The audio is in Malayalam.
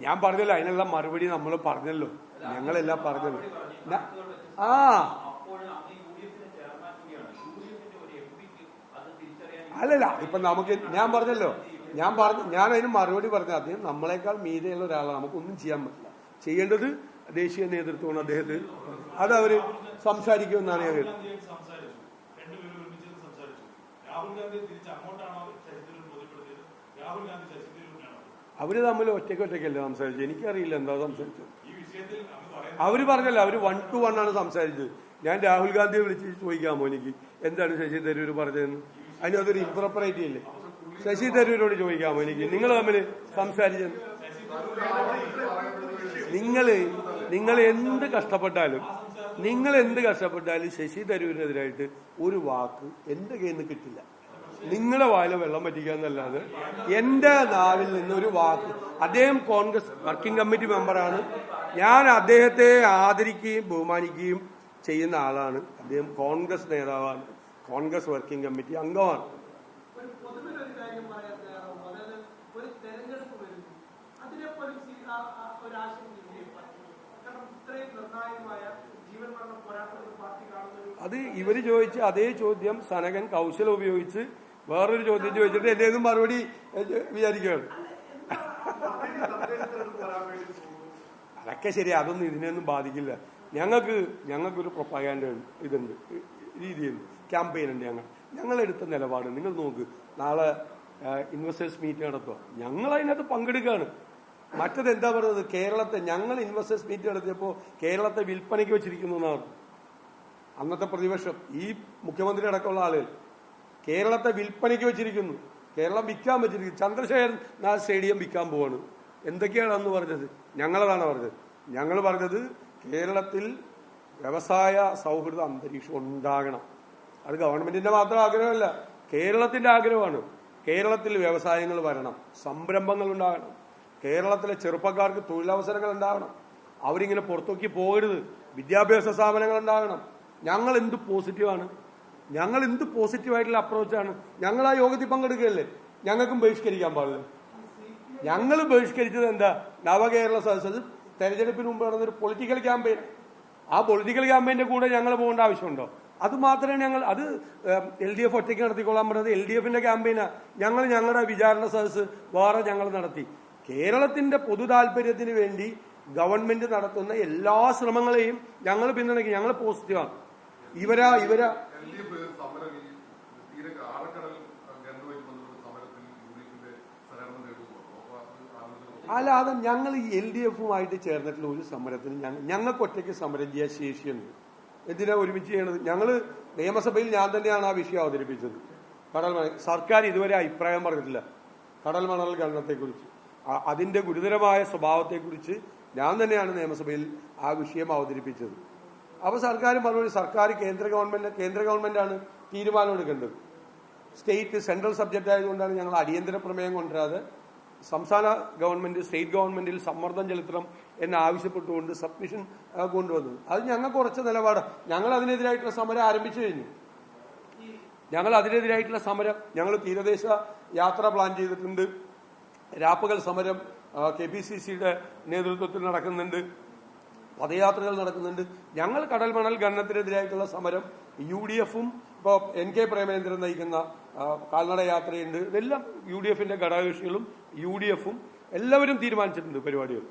ഞാൻ പറഞ്ഞല്ലോ, അതിനുള്ള മറുപടി നമ്മൾ പറഞ്ഞല്ലോ, ഞങ്ങളെല്ലാം പറഞ്ഞല്ലോ. ആ അല്ലല്ല, അതിപ്പോ നമുക്ക് ഞാൻ പറഞ്ഞല്ലോ, ഞാൻ അതിന് മറുപടി പറഞ്ഞു. അദ്ദേഹം നമ്മളെക്കാൾ മീതെയുള്ള ഒരാളാണ്, നമുക്കൊന്നും ചെയ്യാൻ പറ്റില്ല. ചെയ്യേണ്ടത് ദേശീയ നേതൃത്വമാണ്. അദ്ദേഹത്തിന് അതവര് സംസാരിക്കുമെന്നാണ് ഞാൻ കേട്ടത്. അവര് തമ്മിൽ ഒറ്റയ്ക്കല്ലേ സംസാരിച്ചത്? എനിക്കറിയില്ല എന്താ സംസാരിച്ചത്. അവര് പറഞ്ഞല്ലോ, അവര് 1 to 1 ആണ് സംസാരിച്ചത്. ഞാൻ രാഹുൽ ഗാന്ധിയെ വിളിച്ച് ചോദിക്കാമോ എനിക്ക് എന്താണ് ശശി തരൂർ പറഞ്ഞതെന്ന്? അതിനതൊരു ഇംപ്രോപ്പറേറ്റി അല്ലേ? ശശി തരൂരോട് ചോദിക്കാമോ എനിക്ക് നിങ്ങൾ തമ്മിൽ സംസാരിച്ചത്? നിങ്ങൾ എന്ത് കഷ്ടപ്പെട്ടാലും ശശി തരൂരിനെതിരായിട്ട് ഒരു വാക്ക് എന്റെ കയ്യിൽ നിന്ന് കിട്ടില്ല. നിങ്ങളുടെ വായില വെള്ളം പറ്റിക്കാന്നല്ലാതെ എന്റെ നാവിൽ നിന്ന് ഒരു വാക്ക്. അദ്ദേഹം കോൺഗ്രസ് വർക്കിംഗ് കമ്മിറ്റി മെമ്പറാണ്. ഞാൻ അദ്ദേഹത്തെ ആദരിക്കുകയും ബഹുമാനിക്കുകയും ചെയ്യുന്ന ആളാണ്. അദ്ദേഹം കോൺഗ്രസ് നേതാവാണ്, കോൺഗ്രസ് വർക്കിംഗ് കമ്മിറ്റി അംഗമാണ്. അത് ഇവര് ചോദിച്ച അതേ ചോദ്യം സനകൻ കൗശലം ഉപയോഗിച്ച് വേറൊരു ചോദ്യം ചോദിച്ചിട്ട് എന്റെ മറുപടി വിചാരിക്കുകയാണ്. അതൊക്കെ ശരി, അതൊന്നും ഇതിനെയൊന്നും ബാധിക്കില്ല. ഞങ്ങൾക്കൊരു പ്രൊപ്പഗാൻഡ ഇതുണ്ട്, രീതിയുണ്ട്, ക്യാമ്പയിൻ ഉണ്ട്. ഞങ്ങളെടുത്ത നിലപാട് നിങ്ങൾ നോക്ക്. നാളെ ഇൻവെസ്റ്റേഴ്സ് മീറ്റ് നടത്തുക, ഞങ്ങൾ അതിനകത്ത് പങ്കെടുക്കുകയാണ്. മറ്റത് എന്താ പറയുന്നത്? കേരളത്തെ ഞങ്ങൾ ഇൻവെസ്റ്റേഴ്സ് മീറ്റ് നടത്തിയപ്പോൾ കേരളത്തെ വിൽപ്പനയ്ക്ക് വെച്ചിരിക്കുന്നു എന്നാണ് അന്നത്തെ പ്രതിപക്ഷം. ഈ മുഖ്യമന്ത്രി അടക്കമുള്ള ആളുകൾ കേരളത്തെ വിൽപ്പനയ്ക്ക് വെച്ചിരിക്കുന്നു. കേരളം വിൽക്കാൻ വെച്ചിരിക്കുന്നു. ചന്ദ്രശേഖരൻ നാഥ് സ്റ്റേഡിയം വിൽക്കാൻ പോവാണ്. എന്തൊക്കെയാണ് അന്ന് പറഞ്ഞത്? ഞങ്ങളതാണ് പറഞ്ഞത്. ഞങ്ങൾ പറഞ്ഞത് കേരളത്തിൽ വ്യവസായ സൗഹൃദ അന്തരീക്ഷം ഉണ്ടാകണം. അത് ഗവൺമെന്റിന്റെ മാത്രം ആഗ്രഹമല്ല, കേരളത്തിന്റെ ആഗ്രഹമാണ്. കേരളത്തിൽ വ്യവസായങ്ങൾ വരണം, സംരംഭങ്ങൾ ഉണ്ടാകണം, കേരളത്തിലെ ചെറുപ്പക്കാർക്ക് തൊഴിലവസരങ്ങൾ ഉണ്ടാകണം, അവരിങ്ങനെ പുറത്തേക്ക് പോകരുത്, വിദ്യാഭ്യാസ സ്ഥാപനങ്ങൾ ഉണ്ടാകണം. ഞങ്ങൾ എന്ത് പോസിറ്റീവായിട്ടുള്ള അപ്രോച്ചാണ്. ഞങ്ങൾ ആ യോഗത്തിൽ പങ്കെടുക്കുകയല്ലേ? ഞങ്ങൾക്കും ബഹിഷ്കരിക്കാൻ പാടില്ല. ഞങ്ങൾ ബഹിഷ്കരിച്ചത് എന്താ? നവകേരള സദസ്സ് തെരഞ്ഞെടുപ്പിന് മുമ്പ് നടന്നൊരു പൊളിറ്റിക്കൽ ക്യാമ്പയിൻ. ആ പൊളിറ്റിക്കൽ ക്യാമ്പയിന്റെ കൂടെ ഞങ്ങൾ പോകേണ്ട ആവശ്യമുണ്ടോ? അത് മാത്രമേ അത് LDF ഒറ്റയ്ക്ക് നടത്തിക്കൊള്ളാൻ പറഞ്ഞത്. LDFന്റെ ക്യാമ്പയിനാ. ഞങ്ങളുടെ വിചാരണ സദസ്സ് വേറെ ഞങ്ങൾ നടത്തി. കേരളത്തിന്റെ പൊതു താല്പര്യത്തിന് വേണ്ടി ഗവൺമെന്റ് നടത്തുന്ന എല്ലാ ശ്രമങ്ങളെയും ഞങ്ങൾ പിന്തുണയ്ക്കും. ഞങ്ങൾ പോസിറ്റീവാണ്. ഇവരാ അല്ലാതെ ഞങ്ങൾ ഈ LDFുമായിട്ട് ചേർന്നിട്ടുള്ള ഒരു സമരത്തിന് ഞങ്ങൾക്ക് ഒറ്റയ്ക്ക് സമരം ചെയ്യാൻ ശേഷിയുണ്ട്. എന്തിനാ ഒരുമിച്ച് ചെയ്യണത്? ഞങ്ങൾ നിയമസഭയിൽ ഞാൻ തന്നെയാണ് ആ വിഷയം അവതരിപ്പിച്ചത്. സർക്കാർ ഇതുവരെ അഭിപ്രായം പറഞ്ഞിട്ടില്ല കടൽ മണൽ ഖനനത്തെക്കുറിച്ച്. അതിന്റെ ഗുരുതരമായ സ്വഭാവത്തെക്കുറിച്ച് ഞാൻ തന്നെയാണ് നിയമസഭയിൽ ആ വിഷയം അവതരിപ്പിച്ചത്. അപ്പൊ സർക്കാർ മറുപടി, കേന്ദ്ര ഗവൺമെന്റാണ് തീരുമാനം എടുക്കേണ്ടത്. സെൻട്രൽ സബ്ജക്റ്റ് ആയതുകൊണ്ടാണ് ഞങ്ങൾ അടിയന്തര പ്രമേയം കൊണ്ടുവരാതെ സംസ്ഥാന ഗവൺമെന്റ് സ്റ്റേറ്റ് ഗവൺമെന്റിൽ സമ്മർദ്ദം ചെലുത്തണം എന്നാവശ്യപ്പെട്ടുകൊണ്ട് സബ്മിഷൻ കൊണ്ടുവന്നത്. അത് ഞങ്ങൾക്ക് ഉറച്ച നിലപാട്. ഞങ്ങൾ അതിനെതിരായിട്ടുള്ള സമരം ആരംഭിച്ചു കഴിഞ്ഞു. ഞങ്ങൾ തീരദേശ യാത്ര പ്ലാൻ ചെയ്തിട്ടുണ്ട്. രാപ്പകൽ സമരം KPCCയുടെ നേതൃത്വത്തിൽ നടക്കുന്നുണ്ട്. പദയാത്രകൾ നടക്കുന്നുണ്ട്. ഞങ്ങൾ കടൽ മണൽ ഖനനത്തിനെതിരായിട്ടുള്ള സമരം UDFും ഇപ്പോൾ NK പ്രേമചന്ദ്രൻ നയിക്കുന്ന കാൽനട യാത്രയുണ്ട്. ഇതെല്ലാം UDFന്റെ ഘടകകക്ഷികളും UDFും എല്ലാവരും തീരുമാനിച്ചിട്ടുണ്ട് പരിപാടികൾ.